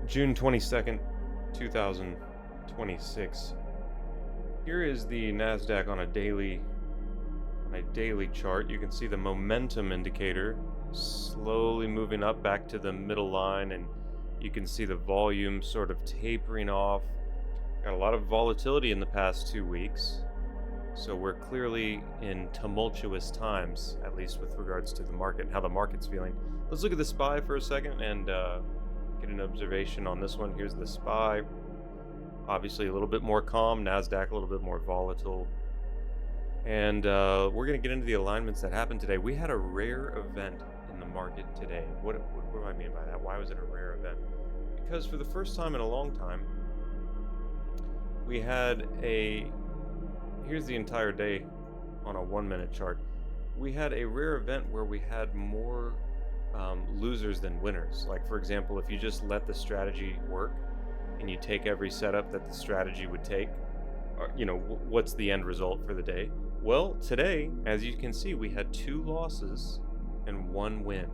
June 22nd, 2026. Here is the Nasdaq on a daily chart. You can see the momentum indicator slowly moving up back to the middle line, and you can see the volume sort of tapering off. Got a lot of volatility in the past 2 weeks. So we're clearly in tumultuous times, at least with regards to the market and how the market's feeling. Let's look at the SPY for a second and get an observation on this one. Here's the SPY. Obviously a little bit more calm, NASDAQ a little bit more volatile. And we're going to get into the alignments that happened today. We had a rare event in the market today. What do I mean by that? Why was it a rare event? Because for the first time in a long time, we had here's the entire day on a 1-minute chart. We had a rare event where we had more losers than winners. Like, for example, if you just let the strategy work and you take every setup that the strategy would take, what's the end result for the day? Well, today, as you can see, we had 2 losses and 1 win.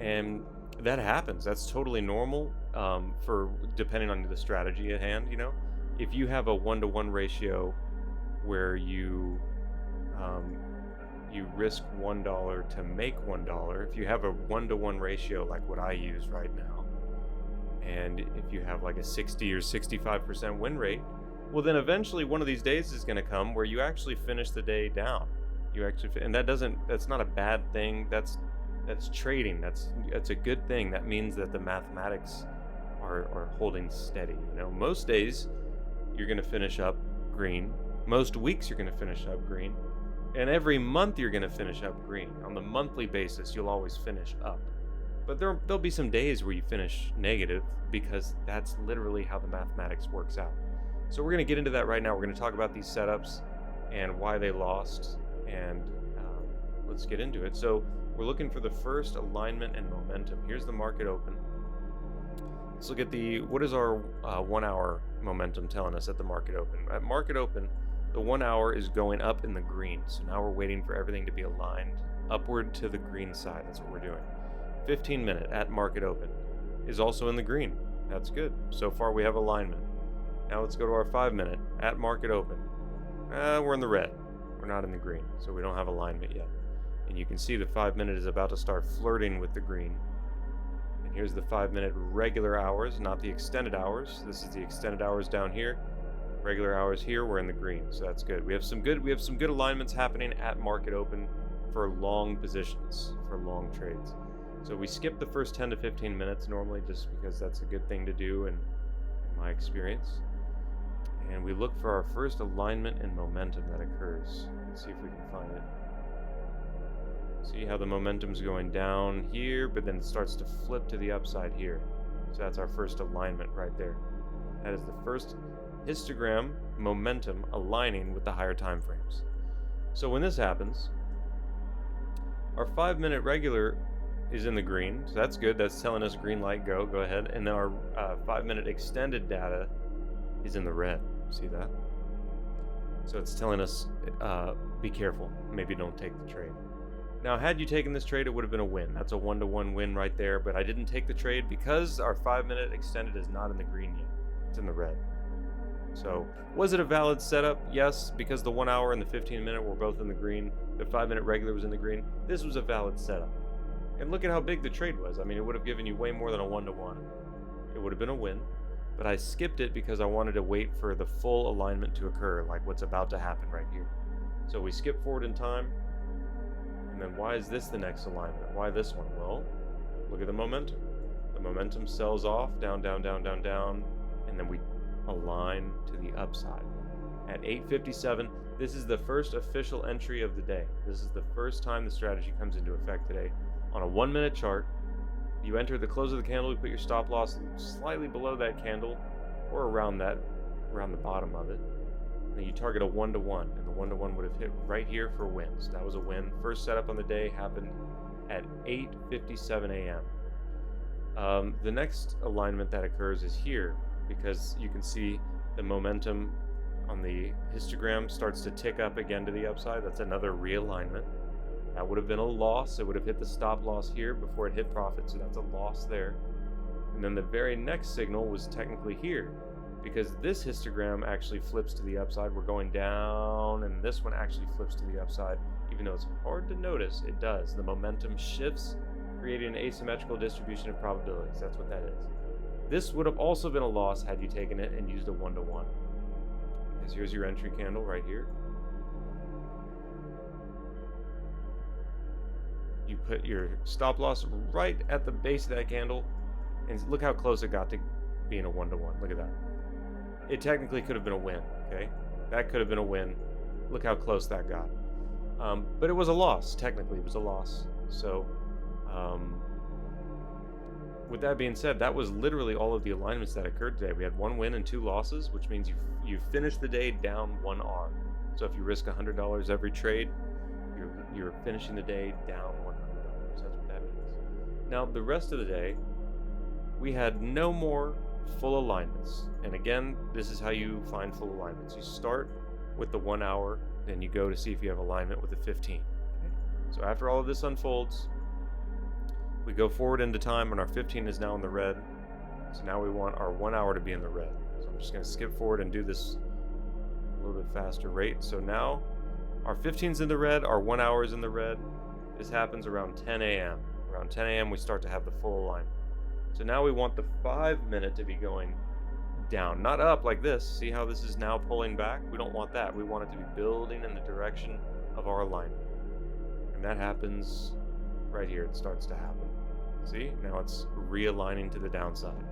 And that happens. That's totally normal for depending on the strategy at hand. If you have a 1-to-1 ratio where you risk $1 to make $1, if you have a 1-to-1 ratio like what I use right now, and if you have like a 60 or 65% win rate, well, then eventually one of these days is going to come where you actually finish the day down. And that's not a bad thing. That's trading. That's a good thing. That means that the mathematics are holding steady. Most days you're going to finish up green. Most weeks you're going to finish up green. And every month you're going to finish up green. On the monthly basis, you'll always finish up. But there'll be some days where you finish negative, because that's literally how the mathematics works out. So we're going to get into that right now. We're going to talk about these setups and why they lost, and let's get into it. So we're looking for the first alignment and momentum. Here's the market open. Let's look at what is our 1 hour momentum telling us at the market open. At market open, the 1 hour is going up in the green. So now we're waiting for everything to be aligned upward to the green side. That's what we're doing. 15-minute at market open is also in the green. That's good. So far we have alignment. Now let's go to our 5-minute at market open. We're in the red. We're not in the green, so we don't have alignment yet. And you can see the 5-minute is about to start flirting with the green. And here's the 5-minute regular hours, not the extended hours. This is the extended hours down here. Regular hours here, we're in the green, so that's good. We have some good alignments happening at market open for long positions, for long trades. So we skip the first 10 to 15 minutes normally, just because that's a good thing to do in my experience. And we look for our first alignment and momentum that occurs. Let's see if we can find it. See how the momentum's going down here, but then it starts to flip to the upside here. So that's our first alignment right there. That is the first histogram momentum aligning with the higher time frames. So when this happens, our 5-minute regular is in the green, so that's good. That's telling us green light, go ahead. And then our 5-minute extended data is in the red. See that? So it's telling us be careful, maybe don't take the trade. Now, had you taken this trade, it would have been a win. That's a 1-to-1 win right there, but I didn't take the trade because our 5-minute extended is not in the green yet. It's in the red. So was it a valid setup? Yes, because the 1 hour and the 15-minute were both in the green. The 5-minute regular was in the green. This was a valid setup. And look at how big the trade was. I mean, it would have given you way more than a 1-to-1. It would have been a win. But I skipped it because I wanted to wait for the full alignment to occur, like what's about to happen right here. So we skip forward in time. And then why is this the next alignment? Why this one? Well, look at the momentum. The momentum sells off, down, down, down, down, down, and then we align to the upside. At 8:57, this is the first official entry of the day. This is the first time the strategy comes into effect today. On a 1-minute chart, you enter the close of the candle, you put your stop loss slightly below that candle, or around the bottom of it. And then you target a 1-to-1, and the 1-to-1 would have hit right here for wins. That was a win. First setup on the day happened at 8:57 a.m. The next alignment that occurs is here, because you can see the momentum on the histogram starts to tick up again to the upside. That's another realignment. That would have been a loss. It would have hit the stop loss here before it hit profit, so that's a loss there. And then the very next signal was technically here, because this histogram actually flips to the upside. We're going down, and this one actually flips to the upside. Even though it's hard to notice, it does. The momentum shifts, creating an asymmetrical distribution of probabilities. That's what that is. This would have also been a loss had you taken it and used a 1-to-1. Because here's your entry candle right here. You put your stop loss right at the base of that candle, and look how close it got to being a 1-to-1. Look at that. It technically could have been a win, okay? That could have been a win. Look how close that got. But it was a loss. Technically, it was a loss. So, with that being said, that was literally all of the alignments that occurred today. We had 1 win and 2 losses, which means you finished the day down 1 R. So if you risk $100 every trade, you're finishing the day down $100. That's what that means. Now, the rest of the day, we had no more full alignments. And again, this is how you find full alignments. You start with the 1 hour, then you go to see if you have alignment with the 15. Okay? So after all of this unfolds, we go forward into time, and our 15 is now in the red. So now we want our 1 hour to be in the red. So I'm just going to skip forward and do this a little bit faster rate. So now our 15's in the red, our 1 hour is in the red. This happens around 10 a.m. Around 10 a.m. we start to have the full alignment. So now we want the 5 minute to be going down, not up like this. See how this is now pulling back? We don't want that. We want it to be building in the direction of our alignment. And that happens right here. It starts to happen. See? Now it's realigning to the downside.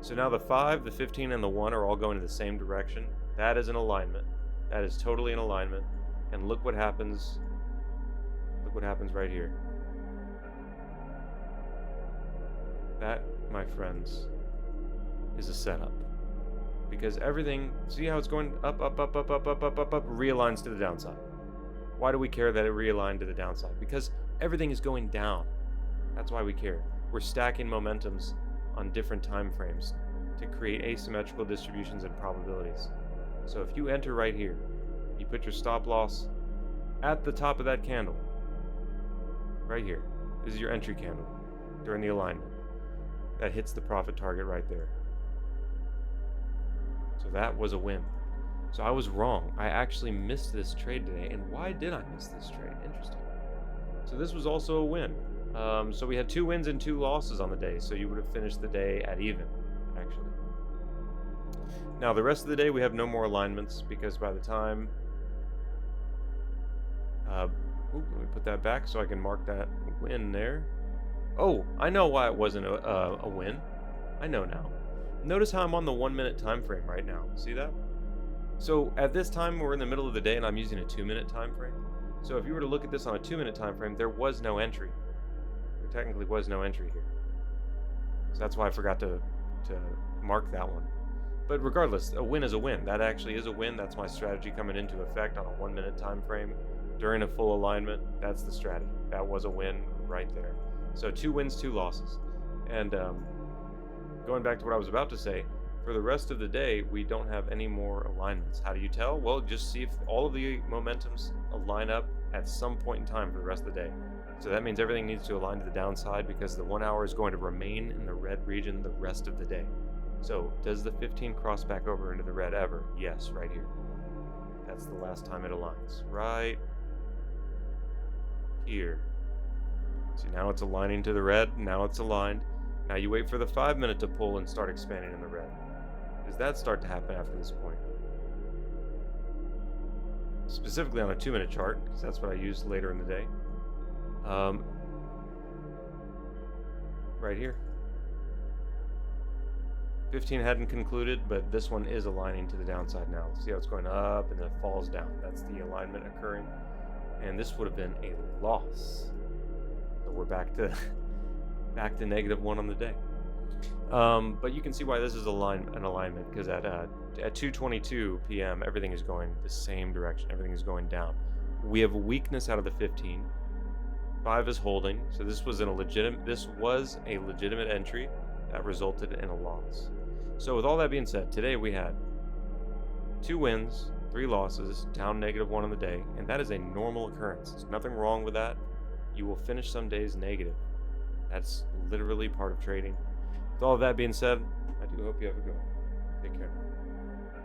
So now the 5, the 15, and the 1 are all going in the same direction. That is an alignment. That is totally in alignment. And look what happens. Look what happens right here. That, my friends, is a setup. Because everything, see how it's going up, realigns to the downside. Why do we care that it realigned to the downside? Because everything is going down. That's why we care. We're stacking momentums on different time frames to create asymmetrical distributions and probabilities. So if you enter right here, you put your stop loss at the top of that candle. Right here. This is your entry candle during the alignment. That hits the profit target right there. So that was a win. So I was wrong. I actually missed this trade today. And why did I miss this trade? Interesting. So this was also a win. So we had 2 wins and 2 losses on the day. So you would have finished the day at even, actually. Now the rest of the day we have no more alignments, because by the time... let me put that back so I can mark that win there. Oh, I know why it wasn't a win. I know now. Notice how I'm on the 1 minute time frame right now. See that? So at this time we're in the middle of the day and I'm using a 2 minute time frame. So if you were to look at this on a 2 minute time frame, there was no entry. There technically was no entry here. So that's why I forgot to mark that one. But regardless, a win is a win. That actually is a win. That's my strategy coming into effect on a 1 minute time frame during a full alignment. That's the strategy. That was a win right there. So 2 wins, 2 losses. And going back to what I was about to say, for the rest of the day, we don't have any more alignments. How do you tell? Well, just see if all of the momentums align up at some point in time for the rest of the day. So that means everything needs to align to the downside, because the 1 hour is going to remain in the red region the rest of the day. So does the 15 cross back over into the red ever? Yes, right here. That's the last time it aligns. Right here. See, now it's aligning to the red. Now it's aligned. Now you wait for the 5 minute to pull and start expanding in the red. Does that start to happen after this point? Specifically on a 2 minute chart, because that's what I use later in the day. Right here. 15 hadn't concluded, but this one is aligning to the downside now. See how it's going up and then it falls down. That's the alignment occurring. And this would have been a loss. So we're back to -1 on the day. But you can see why this is an alignment, because at 2:22 p.m. everything is going the same direction. Everything is going down. We have a weakness out of the 15. 5 is holding, so this was a legitimate entry that resulted in a loss. So with all that being said, today we had 2 wins, 3 losses, down -1 on the day, and that is a normal occurrence. There's nothing wrong with that. You will finish some days negative. That's literally part of trading. With all of that being said, I do hope you have a good one. Take care now.